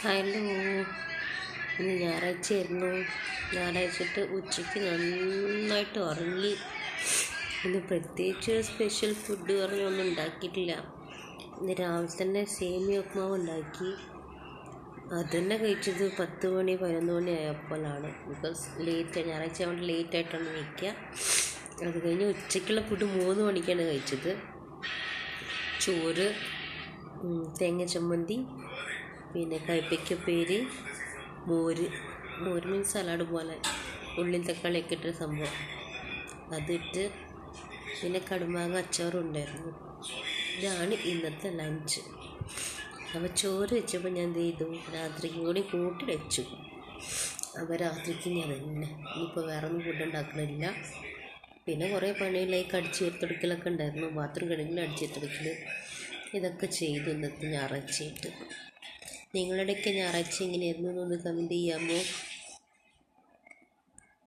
Hello, ഇന്ന് ഞായറാഴ്ചയായിരുന്നു. ഞായറാഴ്ചയിട്ട് ഉച്ചയ്ക്ക് നന്നായിട്ട് ഉറങ്ങി. ഇന്ന് പ്രത്യേകിച്ച് സ്പെഷ്യൽ ഫുഡ് പറഞ്ഞൊന്നും ഉണ്ടാക്കിയിട്ടില്ല. ഇന്ന് രാവിലെ തന്നെ സേമിയ ഉപ്മാവ് ഉണ്ടാക്കി. അതുതന്നെ കഴിച്ചത് 10 മണി 11 മണി ആയപ്പോഴാണ്. ബിക്കോസ് ഞായറാഴ്ച ആയതുകൊണ്ട് ലേറ്റായിട്ടാണ് കഴിക്കുക. അത് കഴിഞ്ഞ് ഉച്ചയ്ക്കുള്ള ഫുഡ് 3 മണിക്കാണ് കഴിച്ചത്. ചോറ്, തേങ്ങ ചമ്മന്തി, പിന്നെ കയ്പ്പയ്ക്കുപ്പേരി, മോര് മീൻസ് സലാഡ് പോലെ ഉള്ളിയും തക്കാളിയൊക്കെ ഇട്ടൊരു സംഭവം അതിട്ട്, പിന്നെ കടുമാങ്ങ അച്ചാറും ഉണ്ടായിരുന്നു. ഇതാണ് ഇന്നത്തെ ലഞ്ച്. അപ്പോൾ ചോറ് വെച്ചപ്പോൾ ഞാൻ എന്ത് ചെയ്തു, രാത്രിക്കും കൂടി കൂട്ടി വെച്ചു. അപ്പോൾ രാത്രിക്ക് ഞാൻ തന്നെ ഇനിയിപ്പോൾ വേറെ ഒന്നും ഫുഡ് ഉണ്ടാക്കണില്ല. പിന്നെ കുറേ പണിയിലേക്ക് അടിച്ചെടുത്തെടുക്കലൊക്കെ ഉണ്ടായിരുന്നു. ബാത്റൂം കഴുകൽ, അടിച്ചെടുത്തെടുക്കൽ, ഇതൊക്കെ ചെയ്തു ഇന്നത്തെ ഞായറാഴ്ചയായിട്ട്. നിങ്ങളുടെയൊക്കെ ഞായറാഴ്ച എങ്ങനെയായിരുന്നു എന്നൊന്ന് കമൻറ്റ് ചെയ്യാമോ?